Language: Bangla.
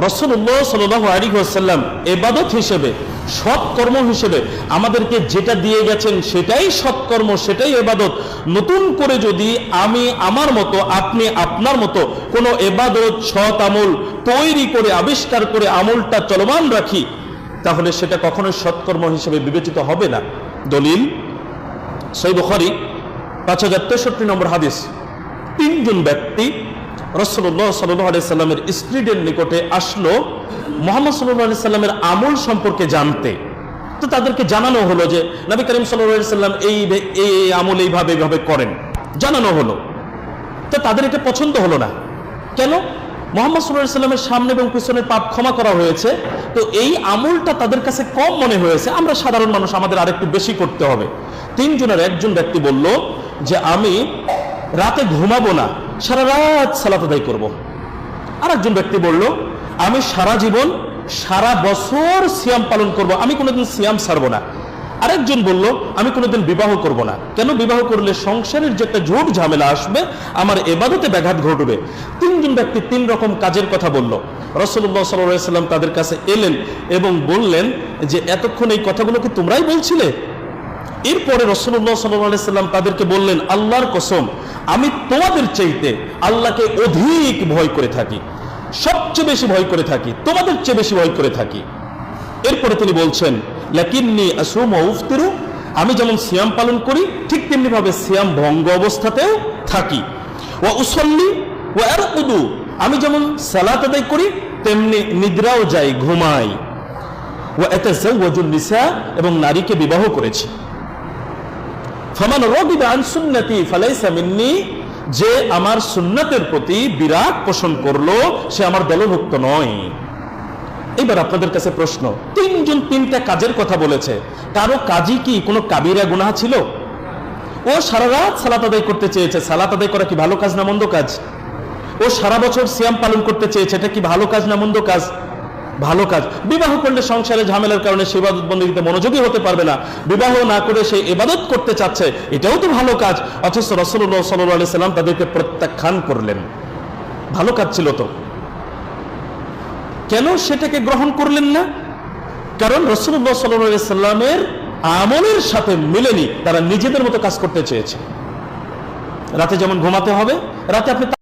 রাসূলুল্লাহ সাল্লাল্লাহু আলাইহি ওয়াসাল্লাম ইবাদত হিসেবে, সৎকর্ম হিসেবে আমাদেরকে যেটা দিয়ে গেছেন সেটাই সৎকর্ম, সেটাই ইবাদত। নতুন করে যদি আমি আমার মতো, আপনি আপনার মতো কোনো ইবাদত, সৎ আমল তৈরি করে, আবিষ্কার করে আমলটা চলমান রাখি, তাহলে সেটা কখনোই সৎকর্ম হিসেবে বিবেচিত হবে না। দলিল সহিহ বুখারী 5063 নম্বর হাদিস। তিনজন ব্যক্তি রাসূলুল্লাহ সাল্লাল্লাহু আলাইহি সাল্লামের স্ত্রীদের নিকটে আসলো মুহাম্মদ সাল্লাল্লাহু আলাইহি সাল্লামের আমল সম্পর্কে জানতে। তো তাদেরকে জানানো হলো যে নবী করিম সাল্লাল্লাহু আলাইহি সাল্লাম এই আমল এইভাবে করেন, জানানো হলো। তো তাদের এটা পছন্দ হলো না। কেন? মুহাম্মদ সাল্লাল্লাহু আলাইহি সাল্লামের সামনে এবং পিছনের পাপ ক্ষমা করা হয়েছে, তো এই আমলটা তাদের কাছে কম মনে হয়েছে। আমরা সাধারণ মানুষ, আমাদের আরেকটু বেশি করতে হবে। তিনজনের একজন ব্যক্তি বলল যে আমি রাতে ঘুমাবো না, সারা রাত সালাত আদায় করব। আর একজন ব্যক্তি বলল আমি সারা জীবন, সারা বছর সিয়াম পালন করব, আমি কোনোদিন সিয়াম ছাড়বো না। আরেকজন বলল আমি কোনোদিন বিবাহ করব না। কেন? বিবাহ করলে সংসারের যে একটা ঝুট ঝামেলা আসবে, আমার ইবাদতে ব্যাঘাত ঘটবে। তিনজন ব্যক্তি তিন রকম কাজের কথা বলল। রাসূলুল্লাহ সাল্লাল্লাহু আলাইহি সাল্লাম তাদের কাছে এলেন এবং বললেন যে এতক্ষণ এই কথাগুলো কি তোমরাই বলছিলে? এরপরে রাসূলুল্লাহ সাল্লাল্লাহু আলাইহি সাল্লাম তাদেরকে বললেন, আল্লাহর কসম, আমি তোমাদের চাইতে আল্লাহকে অধিক ভয় করে থাকি, সবচেয়ে বেশি ভয় করে থাকি, তোমাদের চেয়ে বেশি ভয় করে থাকি। এরপরে তিনি বলছেন, লাকিন্নী আসুমু ওয়া উফতিরু, আমি যেমন সিয়াম পালন করি ঠিক তেমনি ভাবে সিয়াম ভঙ্গ অবস্থাতেও থাকি। ওয়া উসাল্লি ওয়া আরকুদু, আমি যেমন সালাত আদায় করি তেমনি নিদ্রাও যাই, ঘুমাই। ওয়া আতাযাওয়াজুন নিসা, এবং নারীকে বিবাহ করেছি। ফামান রাগিবা আন সুন্নতি ফালাইসা মিন্নি, যে আমার সুন্নাতের প্রতি বিরাগ পোষণ করলো সে আমার দলভুক্ত নয়। এবার আপনাদের কাছে প্রশ্ন, তিনজন তিনটা কাজের কথা বলেছে, কারো কাজই কি কোনো কাবিরা গুনাহ ছিল? ও সারা রাত সালাত আদায় করতে চেয়েছে, সালাত আদায় করা কি ভালো কাজ না মন্দ কাজ? ও সারা বছর সিয়াম পালন করতে চেয়েছে, এটা কি ভালো কাজ না মন্দ কাজ? ভালো কাজ। বিবাহ করলে সংসারে ঝামেলার কারণে সে ইবাদত বন্দেগীতে মনোযোগী হতে পারবে না, বিবাহ না করে সে ইবাদত করতে চাচ্ছে, এটাও তো ভালো কাজ। অথচ রাসূলুল্লাহ সাল্লাল্লাহু আলাইহি সাল্লাম তাদেরকে প্রত্যাখ্যান করলেন। ভালো কাজ ছিল তো, কেন সেটাকে গ্রহণ করলেন না? কারণ রাসূলুল্লাহ সাল্লাল্লাহু আলাইহি সাল্লামের আমলের সাথে মিলেনি, তারা নিজেদের মতো কাজ করতে চেয়েছে। রাতে যেমন ঘুমাতে হবে, রাতে আপনি